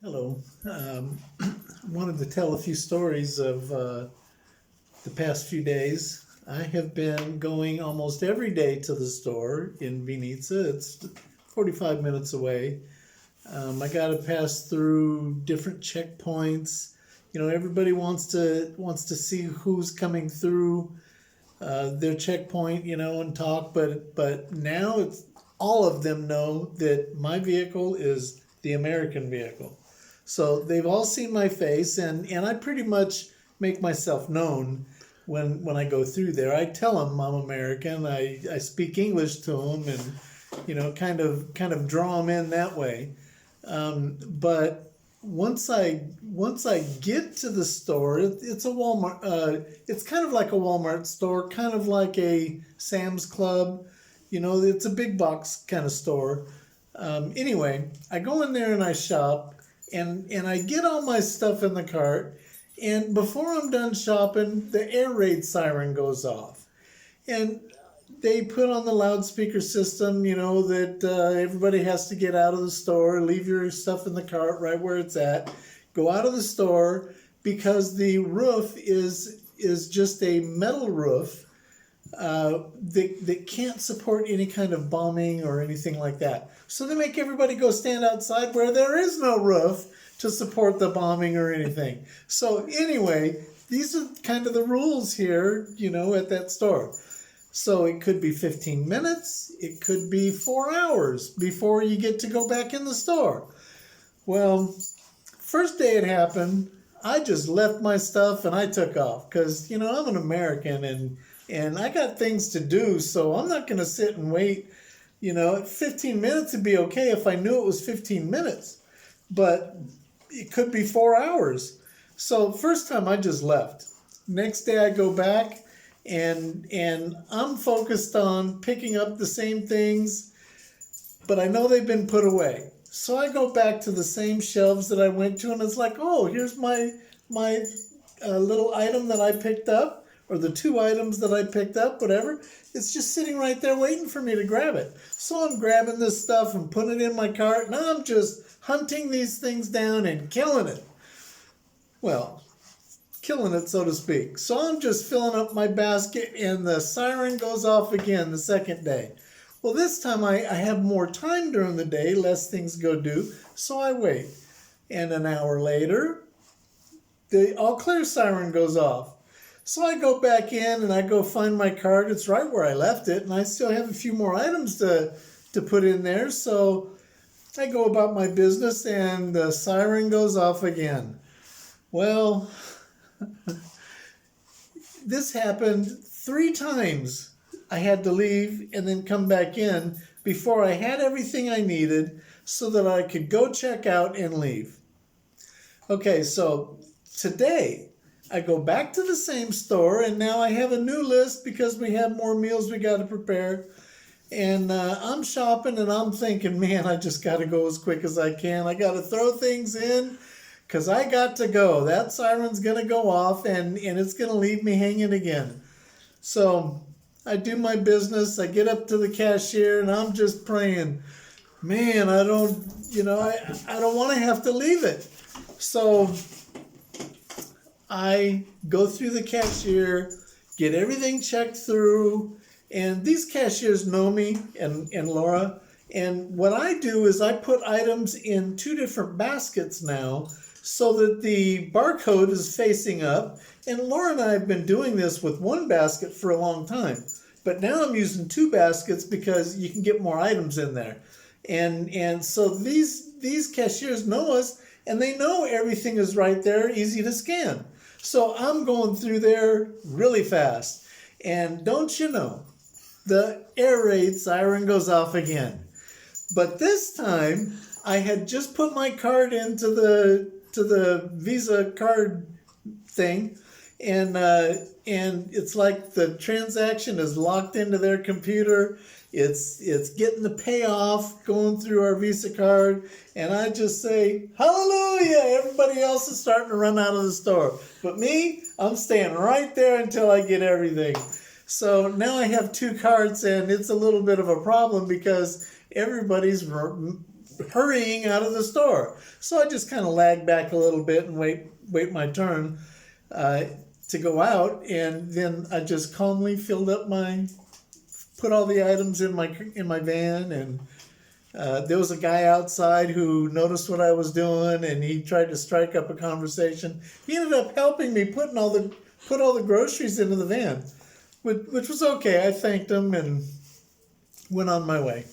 Hello. I wanted to tell a few stories of the past few days. I have been going almost every day to the store in Vinica. It's 45 minutes away. I got to pass through different checkpoints. You know, everybody wants to see who's coming through their checkpoint, and talk. But now it's all of them know that my vehicle is the American vehicle. So they've all seen my face, and I pretty much make myself known when I go through there. I tell them I'm American. I speak English to them, and kind of draw them in that way. But once I get to the store, it's a Walmart. It's kind of like a Walmart store, kind of like a Sam's Club. It's a big box kind of store. Anyway, I go in there and I shop, and I get all my stuff in the cart. And before I'm done shopping, the air raid siren goes off. And they put on the loudspeaker system, that everybody has to get out of the store, leave your stuff in the cart right where it's at, go out of the store because the roof is just a metal roof that can't support any kind of bombing or anything like that. So they make everybody go stand outside where there is no roof to support the bombing or anything. So anyway, these are kind of the rules here, at that store. So it could be 15 minutes, it could be 4 hours before you get to go back in the store. Well, first day it happened, I just left my stuff and I took off because, I'm an American and I got things to do, so I'm not going to sit and wait. 15 minutes would be okay if I knew it was 15 minutes, but it could be 4 hours. So first time I just left. Next day I go back and I'm focused on picking up the same things, but I know they've been put away. So I go back to the same shelves that I went to, and it's like, oh, here's my little item that I picked up, or the 2 items that I picked up, whatever. It's just sitting right there waiting for me to grab it. So I'm grabbing this stuff and putting it in my cart, and I'm just hunting these things down and killing it. Well, killing it, so to speak. So I'm just filling up my basket, and the siren goes off again the second day. Well, this time I have more time during the day, less things go do, so I wait. And an hour later, the all clear siren goes off. So I go back in and I go find my cart. It's right where I left it, and I still have a few more items to put in there. So I go about my business, and the siren goes off again. Well, this happened 3 times. I had to leave and then come back in before I had everything I needed so that I could go check out and leave. Okay, so today I go back to the same store, and now I have a new list because we have more meals we got to prepare. And I'm shopping, and I'm thinking, man, I just got to go as quick as I can. I got to throw things in because I got to go. That siren's going to go off, and it's going to leave me hanging again. So I do my business. I get up to the cashier, and I'm just praying, man, I don't want to have to leave it. So I go through the cashier, get everything checked through, and these cashiers know me and Laura. And what I do is I put items in 2 different baskets now so that the barcode is facing up. And Laura and I have been doing this with 1 basket for a long time. But now I'm using 2 baskets because you can get more items in there. And so these cashiers know us, and they know everything is right there, easy to scan. So I'm going through there really fast. And don't you know, the air raid siren goes off again. But this time, I had just put my card into the Visa card thing, and it's like the transaction is locked into their computer. It's getting the payoff going through our Visa card, and I just say, hallelujah! Everybody else is starting to run out of the store. But me, I'm staying right there until I get everything. So now I have 2 carts, and it's a little bit of a problem because everybody's hurrying out of the store. So I just kind of lagged back a little bit and wait my turn to go out, and then I just calmly put all the items in my van, and there was a guy outside who noticed what I was doing, and he tried to strike up a conversation. He ended up helping me put all the groceries into the van, which was okay. I thanked him and went on my way.